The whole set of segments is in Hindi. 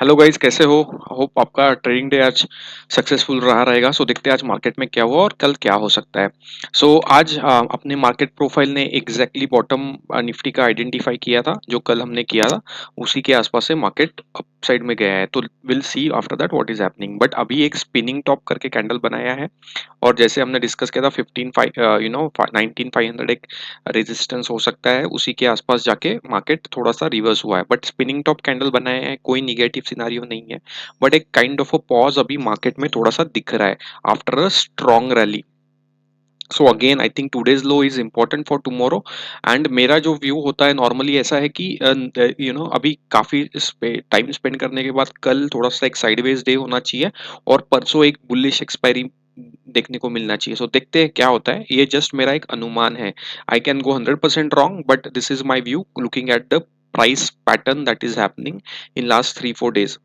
हेलो गाइस, कैसे हो? होप आपका ट्रेडिंग डे आज सक्सेसफुल रहा रहेगा। सो देखते हैं आज मार्केट में क्या हुआ और कल क्या हो सकता है। सो आज अपने मार्केट प्रोफाइल ने एग्जैक्टली बॉटम निफ्टी का आइडेंटिफाई किया था जो कल हमने किया था। उसी के आसपास से मार्केट अप साइड में गया है, तो will see after that what is happening. But अभी एक स्पिनिंग टॉप करके कैंडल बनाया है और जैसे हमने डिस्कस किया था 19,500 एक रेजिस्टेंस हो सकता है, उसी के आसपास जाके मार्केट थोड़ा सा रिवर्स हुआ है। बट स्पिनिंग टॉप कैंडल बनाए हैं, कोई निगेटिव सिनारियो नहीं है। बट एक काइंड ऑफ अ पॉज अभी मार्केट में थोड़ा सा दिख रहा है after a strong rally. So again I think today's low is important for tomorrow. And मेरा जो व्यू होता है नॉर्मली ऐसा है कि अभी काफी टाइम स्पेंड करने के बाद कल थोड़ा सा एक साइडवेज डे होना चाहिए और परसों एक बुलिश एक्सपायरी देखने को मिलना चाहिए। सो देखते हैं क्या होता है, ये जस्ट मेरा एक अनुमान है। I can go 100% wrong, but this is my view looking at the price pattern that is happening in last 3-4 days.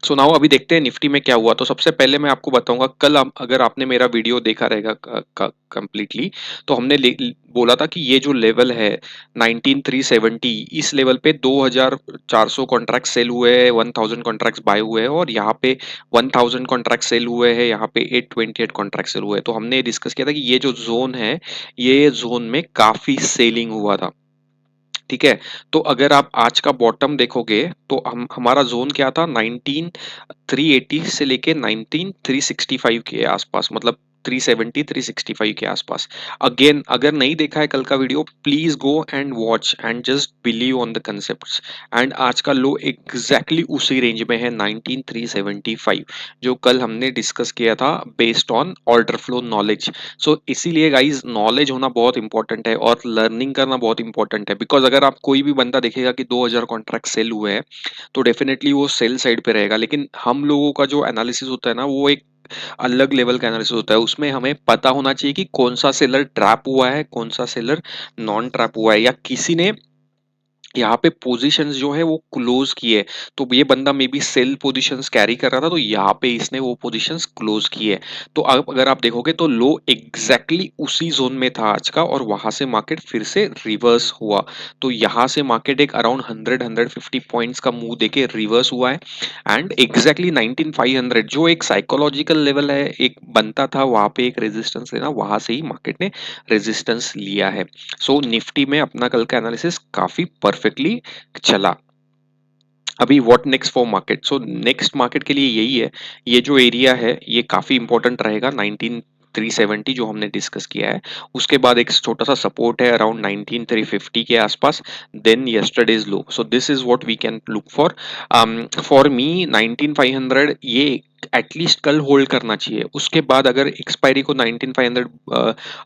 So now अभी देखते हैं निफ्टी में क्या हुआ। तो सबसे पहले मैं आपको बताऊंगा, कल अगर आपने मेरा वीडियो देखा रहेगा कंप्लीटली, तो हमने बोला था कि ये जो लेवल है 19370, इस लेवल पे 2400 कॉन्ट्रैक्ट सेल हुए हैं, 1000 कॉन्ट्रैक्ट्स बाय हुए हैं और यहाँ पे 1000 कॉन्ट्रैक्ट सेल हुए हैं, यहाँ पे 828 कॉन्ट्रैक्ट सेल हुए हैं। तो हमने डिस्कस किया था कि ये जो जोन है, ये जोन में काफी सेलिंग हुआ था। ठीक है। तो अगर आप आज का बॉटम देखोगे तो हम हमारा जोन क्या था, 19,380 से लेके 19,365 के आसपास, मतलब 370 365 के आसपास। अगेन अगर नहीं देखा है कल का video, please go and watch and just believe on the concepts. And आज का लो एग्जैक्टली उसी रेंज में है 19,375, जो कल हमने डिस्कस किया था based on order flow knowledge. So इसीलिए गाइज नॉलेज होना बहुत इंपॉर्टेंट है और लर्निंग करना बहुत इंपॉर्टेंट है। बिकॉज अगर आप कोई भी बंदा देखेगा कि 2000 कॉन्ट्रैक्ट सेल हुए हैं, तो डेफिनेटली वो सेल साइड पे रहेगा। लेकिन हम लोगों का जो एनालिसिस होता है ना, वो एक अलग लेवल का एनालिसिस होता है। उसमें हमें पता होना चाहिए कि कौन सा सेलर ट्रैप हुआ है, कौन सा सेलर नॉन ट्रैप हुआ है, या किसी ने यहाँ पे पोजीशंस जो है वो क्लोज किए। तो ये बंदा maybe sell positions carry कर रहा था, तो यहाँ पे इसने वो पोजीशंस क्लोज किए। तो अब अगर आप देखोगे तो लो एग्जैक्टली उसी जोन में था आज का, और वहां से मार्केट फिर से रिवर्स हुआ। तो यहाँ से मार्केट एक अराउंड 100-150 पॉइंट्स का मुंह देके रिवर्स हुआ है। एंड एग्जैक्टली 19,500 जो एक साइकोलॉजिकल लेवल है, एक बनता था वहां पे एक रेजिस्टेंस लेना, वहां से ही मार्केट ने रेजिस्टेंस लिया है। सो निफ्टी में अपना कल का एनालिसिस काफी परफेक्टली चला। अभी what next for market? So next market के लिए यही है, ये जो एरिया है ये काफी इंपॉर्टेंट रहेगा, 19,370 जो हमने डिस्कस किया है। उसके बाद एक छोटा सा सपोर्ट है अराउंड 19,350 के आसपास, then yesterday's low. So this is what we can look for. For me 19,500 ये एटलीस्ट कल होल्ड करना चाहिए। उसके बाद अगर एक्सपायरी को 19,500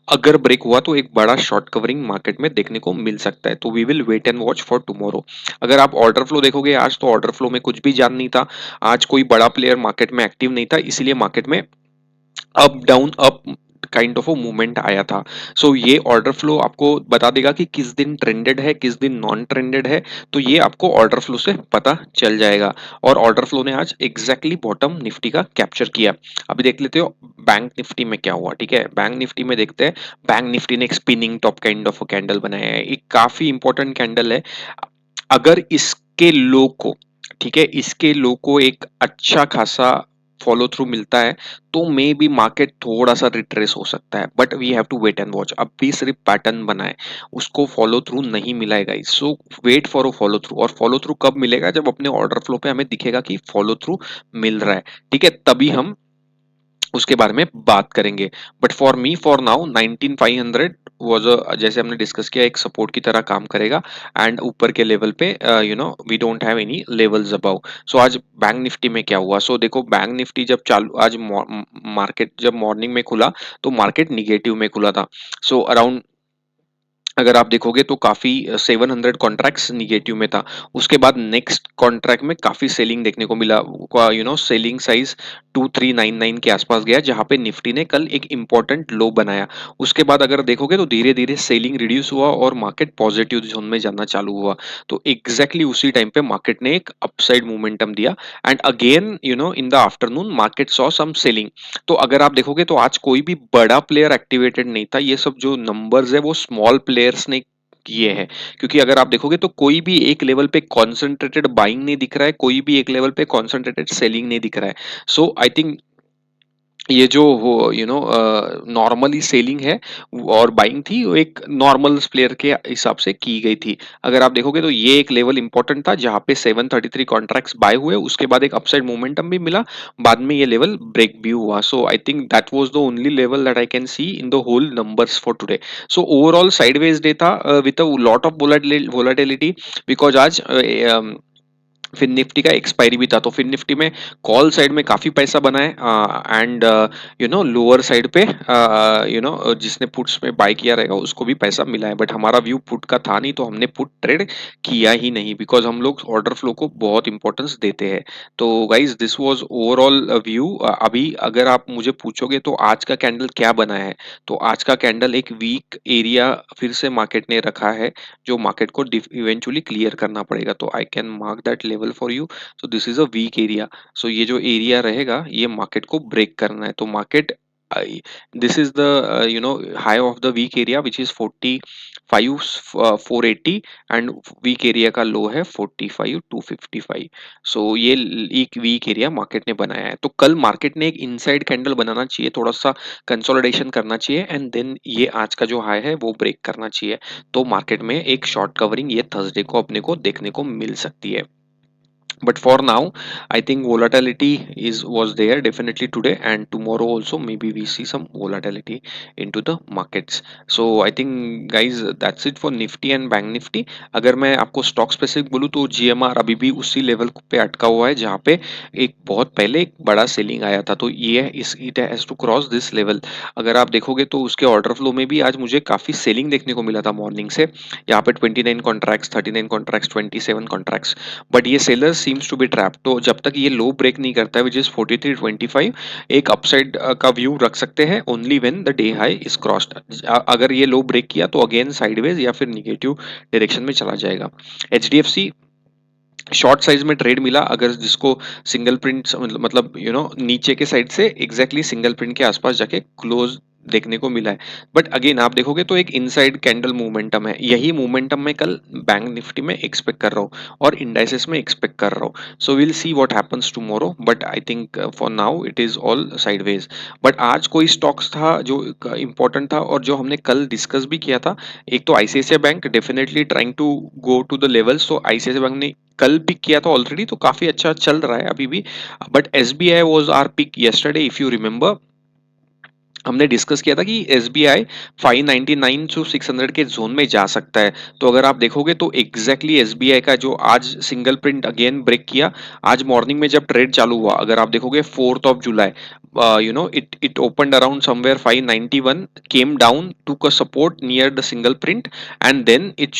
अगर ब्रेक हुआ तो एक बड़ा शॉर्ट कवरिंग मार्केट में देखने को मिल सकता है। तो we will wait and watch for tomorrow. अगर आप ऑर्डर फ्लो देखोगे आज, तो ऑर्डर फ्लो में कुछ भी जान नहीं था। आज कोई बड़ा प्लेयर मार्केट में एक्टिव नहीं था, इसीलिए मार्केट में up down up kind of a movement आया था। सो ये ऑर्डर फ्लो आपको बता देगा कि किस दिन ट्रेंडेड है, किस दिन नॉन ट्रेंडेड है। तो ये आपको ऑर्डर फ्लो से पता चल जाएगा। और ऑर्डर फ्लो ने आज एग्जैक्टली बॉटम निफ्टी का कैप्चर किया। अभी देख लेते हो बैंक निफ्टी में क्या हुआ। ठीक है, बैंक निफ्टी में देखते हैं। बैंक निफ्टी ने एक spinning top kind of candle बनाया है, एक काफी इंपॉर्टेंट कैंडल है। अगर इसके लो को, ठीक है, इसके लो को एक अच्छा खासा फॉलो थ्रू मिलता है, तो मे बी मार्केट थोड़ा सा रिट्रेस हो सकता है। But we have to wait and watch. अब भी सिर्फ पैटर्न बनाए, उसको फॉलो थ्रू नहीं मिलेगा। So wait for a follow through. और फॉलो थ्रू कब मिलेगा? जब अपने ऑर्डर फ्लो पे हमें दिखेगा कि फॉलो थ्रू मिल रहा है। ठीक है, तभी हम उसके बारे में बात करेंगे। But for me for now 19,500 was जैसे हमने डिस्कस किया एक सपोर्ट की तरह काम करेगा। एंड ऊपर के लेवल पे we don't have any levels above. So आज बैंक निफ्टी में क्या हुआ? सो देखो, बैंक निफ्टी जब चालू आज मार्केट जब मॉर्निंग में खुला, तो मार्केट निगेटिव में खुला था। सो अराउंड अगर आप देखोगे तो काफी 700 कॉन्ट्रैक्ट्स निगेटिव में था। उसके बाद नेक्स्ट कॉन्ट्रैक्ट में काफी सेलिंग देखने को मिला। सेलिंग साइज 2399 के आसपास गया, जहां पे निफ्टी ने कल एक इंपॉर्टेंट लो बनाया। उसके बाद अगर देखोगे तो धीरे धीरे सेलिंग रिड्यूस हुआ और मार्केट पॉजिटिव जोन में जाना चालू हुआ। तो एग्जैक्टली उसी टाइम पे मार्केट ने एक अपसाइड मोमेंटम दिया। And again in the afternoon market saw some selling. तो अगर आप देखोगे तो आज कोई भी बड़ा प्लेयर एक्टिवेटेड नहीं था। ये सब जो नंबर्स है वो स्मॉल प्लेयर्स ने किए हैं, क्योंकि अगर आप देखोगे तो कोई भी एक लेवल पे कॉन्सेंट्रेटेड बाइंग नहीं दिख रहा है, कोई भी एक लेवल पे कॉन्सेंट्रेटेड सेलिंग नहीं दिख रहा है। सो आई थिंक ये जो वो नॉर्मली सेलिंग है और बाइंग थी, वो एक नॉर्मल प्लेयर के हिसाब से की गई थी। अगर आप देखोगे तो ये एक लेवल इंपॉर्टेंट था जहां पे 733 कॉन्ट्रैक्ट्स बाय हुए, उसके बाद एक अपसाइड मोमेंटम भी मिला, बाद में ये लेवल ब्रेक भी हुआ। So I think that was the only level that I can see in the whole numbers for today. So overall sideways day था with a lot of volatility, because आज फिर निफ्टी का एक्सपायरी भी था, तो फिर निफ्टी में कॉल साइड में काफी पैसा बना है, एंड लोअर साइड पे जिसने पुट्स में बाय किया रहेगा उसको भी पैसा मिला है, बट हमारा व्यू पुट का था नहीं, तो हमने पुट ट्रेड किया ही नहीं, बिकॉज हम लोग ऑर्डर फ्लो को बहुत इंपॉर्टेंस देते हैं। तो guys this was overall view. अभी अगर आप मुझे पूछोगे तो आज का कैंडल क्या बना है, तो आज का कैंडल एक वीक एरिया फिर से मार्केट ने रखा है, जो मार्केट को इवेंचुअली क्लियर करना पड़ेगा। तो I can mark that level for you. So this is a weak area. So ये जो एरिया रहेगा ये मार्केट को ब्रेक करना है, तो market this is the high of the week area which is 45 480, and week area का लो है 45 255। सो ये एक वीक एरिया मार्केट ने बनाया है, तो कल मार्केट ने एक इनसाइड कैंडल बनाना चाहिए, थोड़ा सा कंसोलिडेशन करना चाहिए, एंड देन ये आज का जो हाई है वो ब्रेक करना चाहिए, तो मार्केट में एक शॉर्ट कवरिंग ये थर्सडे को अपने को देखने को मिल सकती है। But for now, I think volatility is was there definitely today, and tomorrow also maybe we see some volatility into the markets. So I think guys that's it for Nifty and Bank Nifty. अगर मैं आपको स्टॉक स्पेसिफिक बोलूँ तो GMR अभी भी उसी लेवल पे अटका हुआ है जहाँ पे एक बहुत पहले एक बड़ा सेलिंग आया था, तो ये इस it has to cross this level. अगर आप देखोगे तो उसके ऑर्डर फ्लो में भी आज मुझे काफी सेलिंग देखने को मिला था मॉर्निंग से, यहाँ पे 29 कॉन्ट्रैक्ट्स, 39 कॉन्ट्रैक्ट्स, 27 कॉन्ट्रैक्ट्स, बट ये seller seems to be trap. तो जब तक ये लो ब्रेक नहीं करता है विच इज 43.25, एक अपसाइड का व्यू रख सकते हैं only when the day high is crossed. अगर ये लो ब्रेक किया तो अगेन साइडवेज या फिर निगेटिव डायरेक्शन में चला जाएगा। एचडीएफसी शॉर्ट साइज में ट्रेड मिला, अगर जिसको सिंगल प्रिंट मतलब नीचे के साइड से एग्जैक्टली सिंगल प्रिंट के आसपास जाके क्लोज देखने को मिला है, बट अगेन आप देखोगे तो एक इनसाइड कैंडल मोमेंटम है, यही मोमेंटम मैं कल बैंक निफ्टी में एक्सपेक्ट कर रहा हूँ और इंडाइसेस में एक्सपेक्ट कर रहा हूँ। So will see what happens tomorrow, but I think for now it is all sideways. But आज कोई स्टॉक्स था जो इंपॉर्टेंट था और जो हमने कल डिस्कस भी किया था, एक तो ICICI bank definitely trying to go to the levels, तो आईसीआईसीआई बैंक ने कल पिक किया था ऑलरेडी, तो काफी अच्छा चल रहा है अभी भी। But SBI was our pick yesterday, if you remember हमने डिस्कस किया था कि एसबीआई 599 टू 600 के जोन में जा सकता है। तो अगर आप देखोगे तो एग्जैक्टली एसबीआई का जो आज सिंगल प्रिंट अगेन ब्रेक किया, आज मॉर्निंग में जब ट्रेड चालू हुआ, अगर आप देखोगे 4th of July, it opened around somewhere 591, came down, took a support near the single print, and then it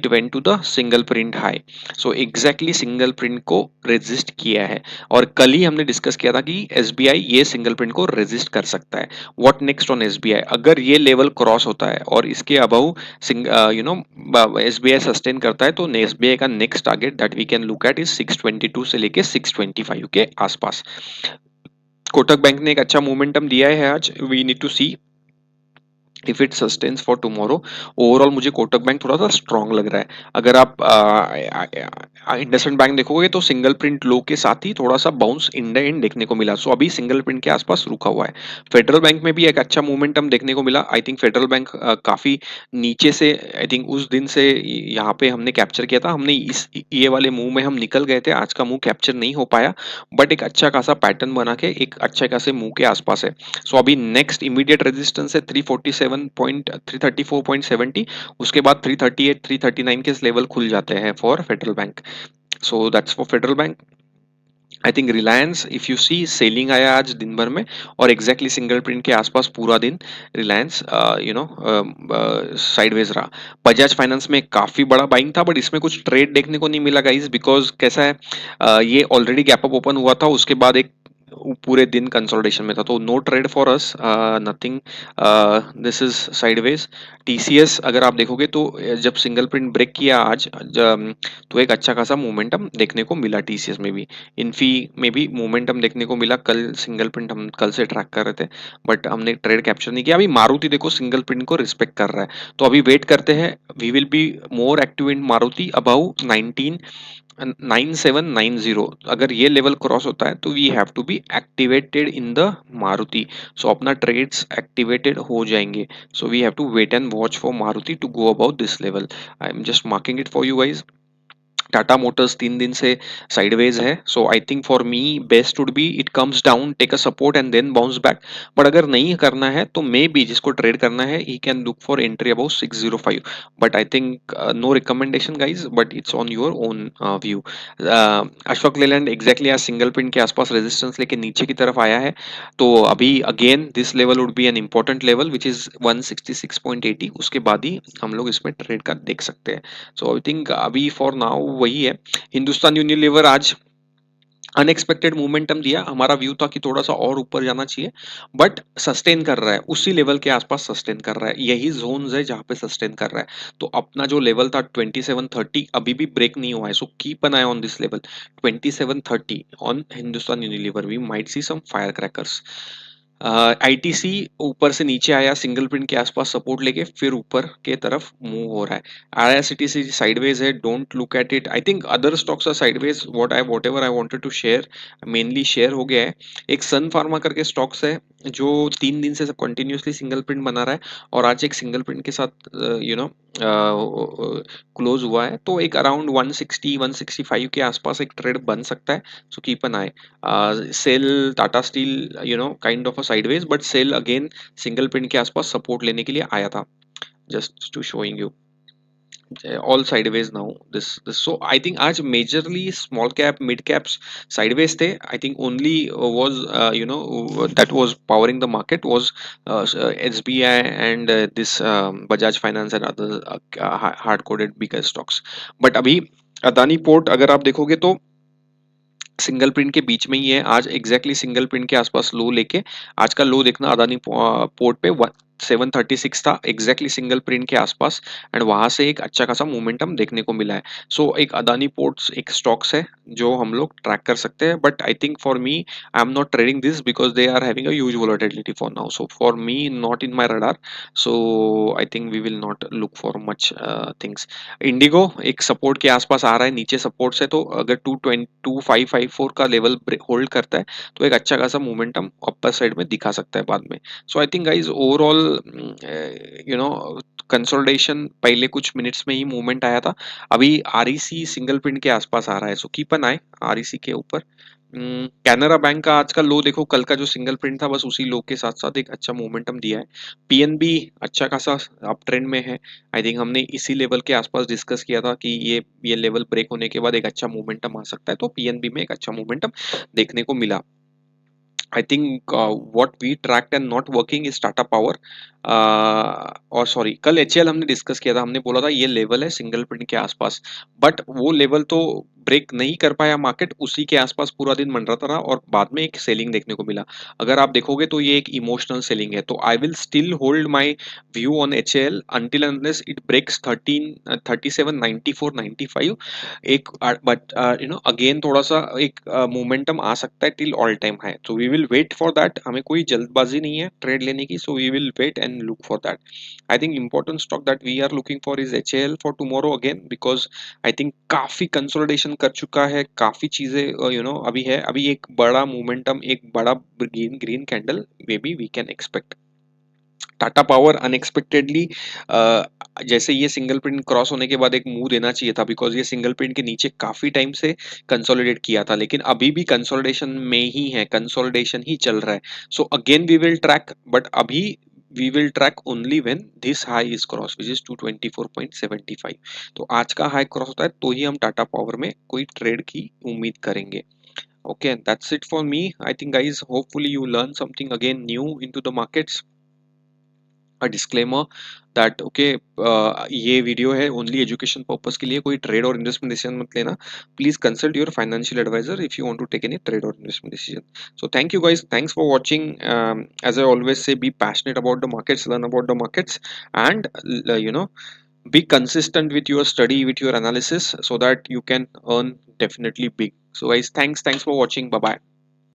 went to the single print high. So exactly single print को रेजिस्ट किया है, और कल ही हमने डिस्कस किया था कि एसबीआई ये सिंगल प्रिंट को रेजिस्ट कर सकता है। व्हाट नेक्स्ट ऑन एसबीआई, अगर ये लेवल क्रॉस होता है और इसके अबव एसबीआई सस्टेन करता है, तो एसबीआई का next target that we can look at is 622 से लेके 625 के आसपास। कोटक बैंक ने एक अच्छा मोमेंटम दिया है आज, we need to see if it sustains for tomorrow. Overall मुझे कोटक बैंक थोड़ा सा स्ट्रांग लग रहा है। अगर आप इंडसइंड बैंक देखोगे तो सिंगल प्रिंट लो के साथ ही थोड़ा सा बाउंस इन द एंड देखने को मिला, सो अभी सिंगल प्रिंट के आसपास रुका हुआ है। फेडरल बैंक में भी एक अच्छा मोमेंटम देखने को मिला। आई थिंक फेडरल बैंक काफी नीचे से, आई थिंक उस दिन से यहाँ पे हमने कैप्चर किया था, हमने इस ये वाले मूव में हम निकल गए थे, आज का मूव कैप्चर नहीं हो पाया, बट एक अच्छा खासा पैटर्न बना के एक अच्छे खासे मूव के आसपास है। सो अभी नेक्स्ट इमीडिएट रेजिस्टेंस है 347.334.70, उसके बाद 338 339 के लेवल खुल जाते हैं for Federal bank. So that's for Federal bank. I think Reliance, if you see selling आया आज दिन भर में, और एग्जैक्टली सिंगल प्रिंट के आसपास पूरा दिन रिलायंस साइडवेज रहा। बजाज फाइनेंस में काफी बड़ा बाइंग था, बट इसमें कुछ ट्रेड देखने को नहीं मिला गाइस, बिकॉज कैसा है, ये ऑलरेडी गैप अप ओपन हुआ था, उसके बाद एक पूरे दिन कंसोलिडेशन में था, तो no trade for us, nothing, this is sideways. TCS अगर आप देखोगे तो जब सिंगल प्रिंट ब्रेक किया आज, तो एक अच्छा खासा मोमेंटम देखने को मिला टीसीएस में भी। इन्फी में भी मोमेंटम देखने को मिला, कल सिंगल प्रिंट हम कल से ट्रैक कर रहे थे बट हमने ट्रेड कैप्चर नहीं किया। अभी मारुति देखो सिंगल प्रिंट को रिस्पेक्ट कर रहा है, तो अभी वेट करते हैं, we will be more active in Maruti above 9790। अगर ये लेवल क्रॉस होता है तो we have to be activated in the Maruti, so अपना ट्रेड्स एक्टिवेटेड हो जाएंगे। So we have to wait and watch for Maruti to go about this level. I am just marking it for you guys. Tata Motors 3 दिन से साइडवेज है, so I think for me best would be it comes down, take a support and then bounce back. But अगर नहीं करना है तो मे बी जिसको ट्रेड करना है he can look for entry about 605, but I think no recommendation guys, but it's on your own view. Ashok Leyland exactly आज सिंगल पिन के आसपास रेजिस्टेंस लेके नीचे की तरफ आया है, तो अभी again this level would be an important level which is 166.80, उसके बाद ही हम लोग इसमें ट्रेड का देख सकते हैं। सो आई थिंक अभी फॉर नाउ वही है। हिंदुस्तान यूनिलीवर आज अनएक्सपेक्टेड मोमेंटम दिया, हमारा व्यू था कि थोड़ा सा और ऊपर जाना चाहिए, बट सस्टेन कर रहा है उसी लेवल के आसपास, सस्टेन कर रहा है, यही जोन्स है जहां पे सस्टेन कर रहा है। तो अपना जो लेवल था 2730 अभी भी ब्रेक नहीं हुआ है, so keep an eye on this level 2730 on Hindustan Unilever, we might see some firecrackers. ITC ऊपर से नीचे आया सिंगल प्रिंट के आसपास सपोर्ट लेके, फिर ऊपर के तरफ मूव हो रहा है। आईआरसीटीसी साइडवेज है, don't look at it. I think other stocks are sideways, whatever I wanted to share mainly share हो गया है। एक सन फार्मा करके स्टॉक्स है जो 3 दिन से कंटिन्यूअसली सिंगल प्रिंट बना रहा है, और आज एक सिंगल प्रिंट के साथ यू नो क्लोज हुआ है, तो एक अराउंड 160 165 के आसपास एक ट्रेड बन सकता है, so keep an eye. Sell Tata steel kind of a sideways, but sell again single pin के आसपास सपोर्ट लेने के लिए आया था, just to showing you all sideways now, this so I think आज majorly small cap mid caps sideways थे। I think only was that was powering the market was SBI and this Bajaj Finance and other hard coded bigger stocks, but अभी अदानी पोर्ट अगर आप देखोगे तो सिंगल प्रिंट के बीच में ही है, आज एग्जैक्टली सिंगल प्रिंट के आसपास लो लेके, आज का लो देखना अदानी पोर्ट पे 736 था, एग्जैक्टली सिंगल प्रिंट के आसपास, एंड वहां से एक अच्छा खासा मोमेंटम देखने को मिला है। सो एक अदानी पोर्ट्स एक स्टॉक्स है जो हम लोग ट्रैक कर सकते हैं, but I think for me I am not trading this because they are having a huge volatility for now, so for me not in my radar, so I think we will not look for much things. IndiGo एक सपोर्ट के आसपास आ रहा है, नीचे सपोर्ट से, तो अगर 2554 का लेवल होल्ड करता है तो एक अच्छा खासा मोमेंटम अपर साइड में दिखा सकता है बाद में। So I think guys overall consolidation पहले कुछ मिनट्स में ही मूवमेंट आया था, अभी आरईसी सिंगल पिन के आसपास आ रहा है, so keep an I REC के ऊपर। कैनरा बैंक का आज का लो देखो, कल का जो सिंगल प्रिंट था बस उसी लो के साथ साथ एक अच्छा मोमेंटम दिया है। पीएनबी अच्छा खासा अप ट्रेंड में है, आई थिंक हमने इसी लेवल के आसपास डिस्कस किया था कि ये लेवल ब्रेक होने के बाद एक अच्छा मोमेंटम आ सकता है, तो पीएनबी में एक अच्छा मोमेंटम देखने को मिला। I think what we tracked and not working is Tata power, और सॉरी कल एचएल हमने डिस्कस किया था, हमने बोला था ये लेवल है सिंगल प्रिंट के आसपास, बट वो लेवल तो ब्रेक नहीं कर पाया मार्केट, उसी के आसपास पूरा दिन मंडराता रहा और बाद में एक सेलिंग देखने को मिला। अगर आप देखोगे तो ये एक इमोशनल सेलिंग है, तो I will still hold my view on HL until unless it breaks 379495, एक बट अगेन थोड़ा सा एक मोमेंटम आ सकता है टिल ऑल टाइम हाई, तो we will wait for that, हमें कोई जल्दबाजी नहीं है ट्रेड लेने की, so we will wait and look for that. I think important stock that we are looking for is HAL for tomorrow again, because I think काफी कंसोलिडेशन कर चुका है, काफी चीजें अभी है, अभी एक बड़ा मोमेंटम, एक बड़ा green green candle maybe we can expect. Tata power unexpectedly जैसे ये सिंगल प्रिंट क्रॉस होने के बाद एक मूव देना चाहिए था, बिकॉज ये सिंगल प्रिंट के नीचे काफी टाइम से कंसोलिडेट किया था, लेकिन अभी भी कंसोलिडेशन में ही है, कंसोलिडेशन ही चल रहा है। So again we will track, but अभी we will track only when this high is cross which इज 224.75, तो आज का हाई क्रॉस होता है तो ही हम टाटा पावर में कोई ट्रेड की उम्मीद करेंगे। Okay, that's it for me. I think guys, hopefully you learn something again new into the markets. a disclaimer that okay, ये वीडियो है ओनली एजुकेशन पर्पस के लिए, कोई ट्रेड और इन्वेस्टमेंट डिसीजन मत लेना. Please consult your financial advisor if you want to take any trade और investment decision. So thank you guys, thanks for watching. As I always say, be passionate about the markets, learn about the markets, and be consistent with your study, with your analysis, so that you can earn definitely big. So guys, thanks for watching. Bye bye.